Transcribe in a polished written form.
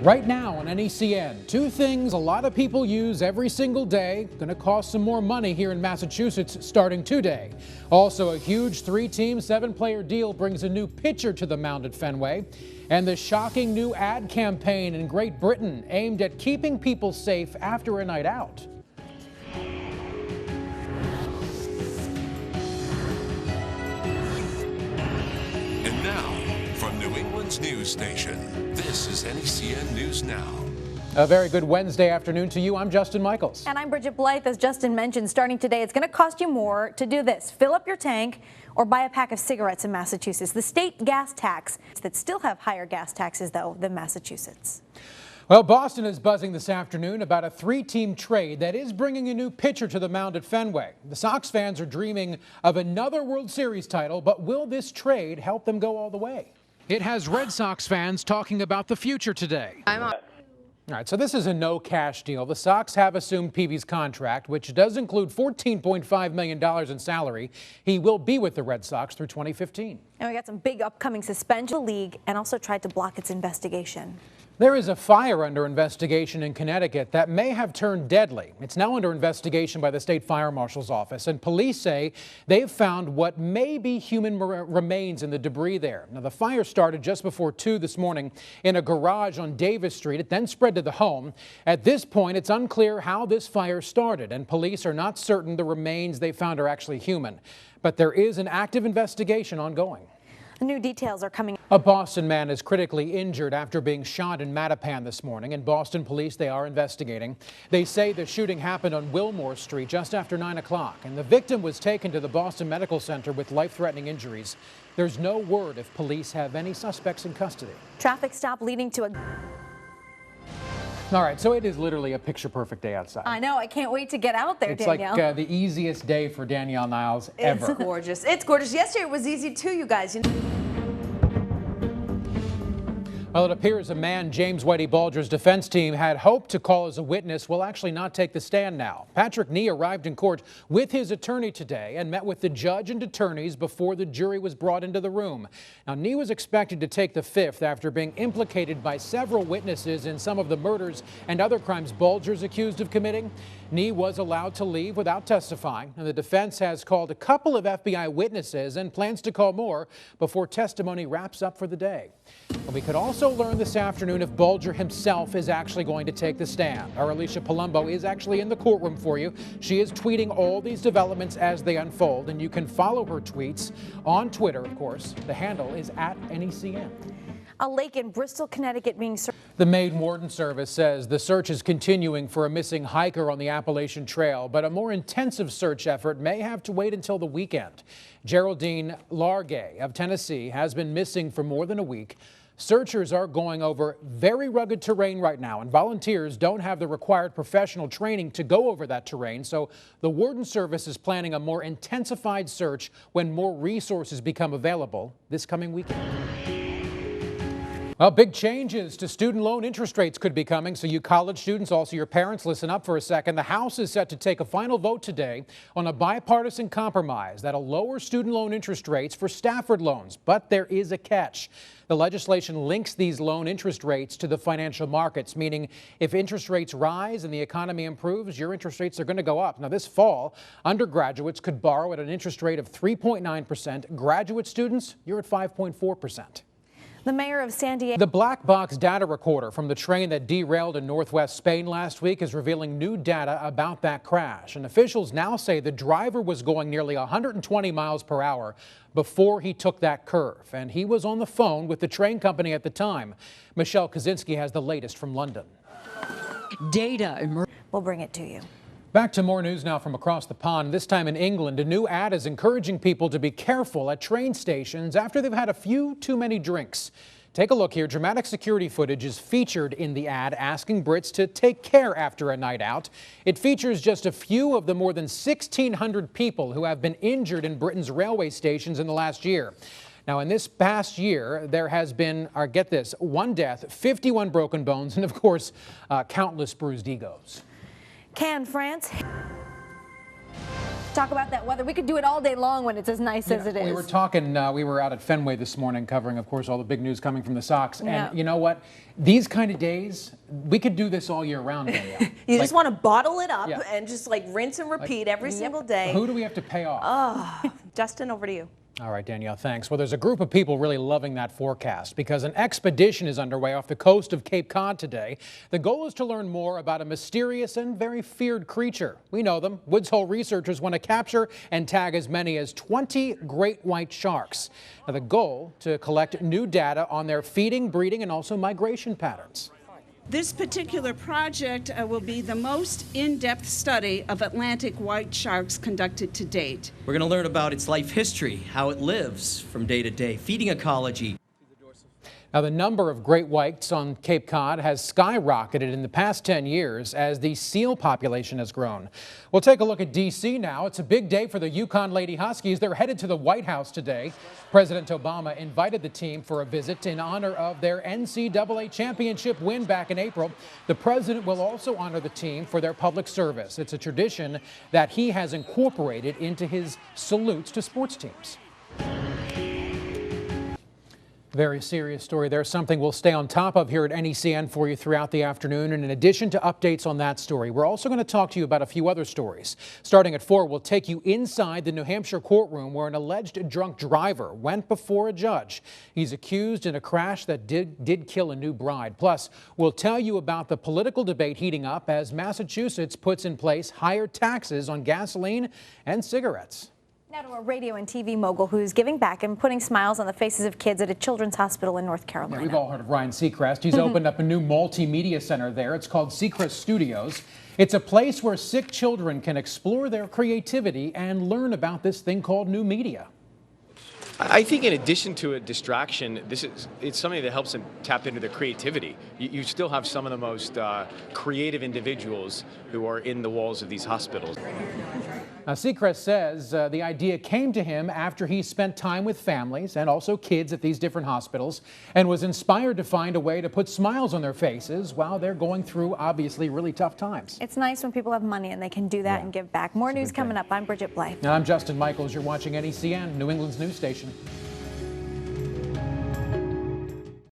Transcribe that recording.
Right now on NECN, two things a lot of people use every single day, going to cost some more money here in Massachusetts starting today. Also, a huge 3-team, 7-player deal brings a new pitcher to the mound at Fenway. And the shocking new ad campaign in Great Britain aimed at keeping people safe after a night out. And now, from New England's news station, this is NECN News Now. A very good Wednesday afternoon to you. I'm Justin Michaels. And I'm Bridget Blythe. As Justin mentioned, starting today, it's going to cost you more to do this. Fill up your tank or buy a pack of cigarettes in Massachusetts. The state gas tax that still have higher gas taxes, though, than Massachusetts. Well, Boston is buzzing this afternoon about a 3-team trade that is bringing a new pitcher to the mound at Fenway. The Sox fans are dreaming of another World Series title, but will this trade help them go all the way? It has Red Sox fans talking about the future today. All right, so this is a no-cash deal. The Sox have assumed Peavy's contract, which does include $14.5 million in salary. He will be with the Red Sox through 2015. And we got some big upcoming suspension in the league and also tried to block its investigation. There is a fire under investigation in Connecticut that may have turned deadly. It's now under investigation by the state fire marshal's office, and police say they've found what may be human remains in the debris there. Now, the fire started just before 2 this morning in a garage on Davis Street. It then spread to the home. At this point, it's unclear how this fire started, and police are not certain the remains they found are actually human. But there is an active investigation ongoing. New details are coming. A Boston man is critically injured after being shot in Mattapan this morning. And Boston police, they are investigating. They say the shooting happened on Wilmore Street just after 9 o'clock. And the victim was taken to the Boston Medical Center with life-threatening injuries. There's no word if police have any suspects in custody. Traffic stop leading to a... All right, so it is literally a picture-perfect day outside. I know. I can't wait to get out there, it's Danielle. It's like the easiest day for Danielle Niles ever. It's gorgeous. It's gorgeous. Yesterday it was easy too, you guys. Well, it appears a man James Whitey Bulger's defense team had hoped to call as a witness will actually not take the stand now. Patrick Nee arrived in court with his attorney today and met with the judge and attorneys before the jury was brought into the room. Now, Nee was expected to take the fifth after being implicated by several witnesses in some of the murders and other crimes Bulger's accused of committing. Nee was allowed to leave without testifying, and the defense has called a couple of FBI witnesses and plans to call more before testimony wraps up for the day. And we could also learn this afternoon if Bulger himself is actually going to take the stand. Our Alicia Palumbo is actually in the courtroom for you. She is tweeting all these developments as they unfold, and you can follow her tweets on Twitter, of course. The handle is @NECN. A lake in Bristol, Connecticut being searched. The Maine Warden Service says the search is continuing for a missing hiker on the Appalachian Trail, but a more intensive search effort may have to wait until the weekend. Geraldine Largay of Tennessee has been missing for more than a week. Searchers are going over very rugged terrain right now, and volunteers don't have the required professional training to go over that terrain, so the Warden Service is planning a more intensified search when more resources become available this coming weekend. Well, big changes to student loan interest rates could be coming, so you college students, also your parents, listen up for a second. The House is set to take a final vote today on a bipartisan compromise that'll lower student loan interest rates for Stafford loans, but there is a catch. The legislation links these loan interest rates to the financial markets, meaning if interest rates rise and the economy improves, your interest rates are going to go up. Now, this fall, undergraduates could borrow at an interest rate of 3.9%. Graduate students, you're at 5.4%. The mayor of San Diego. The black box data recorder from the train that derailed in northwest Spain last week is revealing new data about that crash. And officials now say the driver was going nearly 120 miles per hour before he took that curve. And he was on the phone with the train company at the time. Michelle Kaczynski has the latest from London. We'll bring it to you. Back to more news now from across the pond. This time in England, a new ad is encouraging people to be careful at train stations after they've had a few too many drinks. Take a look here. Dramatic security footage is featured in the ad asking Brits to take care after a night out. It features just a few of the more than 1,600 people who have been injured in Britain's railway stations in the last year. Now, in this past year, there has been, get this, 1 death, 51 broken bones, and of course, countless bruised egos. Can France... Talk about that weather. We could do it all day long when it's as nice as it is. We were talking, we were out at Fenway this morning covering, of course, all the big news coming from the Sox. Yeah. And you know what? These kind of days, we could do this all year round, Danielle. You just want to bottle it up Yeah. and just like rinse and repeat every single day. Who do we have to pay off? Oh, Justin, over to you. All right, Danielle, thanks. Well, there's a group of people really loving that forecast because an expedition is underway off the coast of Cape Cod today. The goal is to learn more about a mysterious and very feared creature. We know them. Woods Hole researchers want to capture and tag as many as 20 great white sharks. Now, the goal to collect new data on their feeding, breeding, and also migration patterns. This particular project will be the most in-depth study of Atlantic white sharks conducted to date. We're going to learn about its life history, how it lives from day to day, feeding ecology. Now, the number of great whites on Cape Cod has skyrocketed in the past 10 years as the seal population has grown. We'll take a look at D.C. now. It's a big day for the UConn Lady Huskies. They're headed to the White House today. President Obama invited the team for a visit in honor of their NCAA championship win back in April. The president will also honor the team for their public service. It's a tradition that he has incorporated into his salutes to sports teams. Very serious story. There's something we'll stay on top of here at NECN for you throughout the afternoon. And in addition to updates on that story, we're also going to talk to you about a few other stories. Starting at 4, we'll take you inside the New Hampshire courtroom where an alleged drunk driver went before a judge. He's accused in a crash that did kill a new bride. Plus, we'll tell you about the political debate heating up as Massachusetts puts in place higher taxes on gasoline and cigarettes. Now to a radio and TV mogul who's giving back and putting smiles on the faces of kids at a children's hospital in North Carolina. Yeah, we've all heard of Ryan Seacrest. He's opened up a new multimedia center there. It's called Seacrest Studios. It's a place where sick children can explore their creativity and learn about this thing called new media. I think in addition to a distraction, it's something that helps them tap into their creativity. You still have some of the most creative individuals who are in the walls of these hospitals. Now, Seacrest says the idea came to him after he spent time with families and also kids at these different hospitals and was inspired to find a way to put smiles on their faces while they're going through obviously really tough times. It's nice when people have money and they can do that and give back. More news coming up. I'm Bridget Blay. And I'm Justin Michaels. You're watching NECN, New England's news station.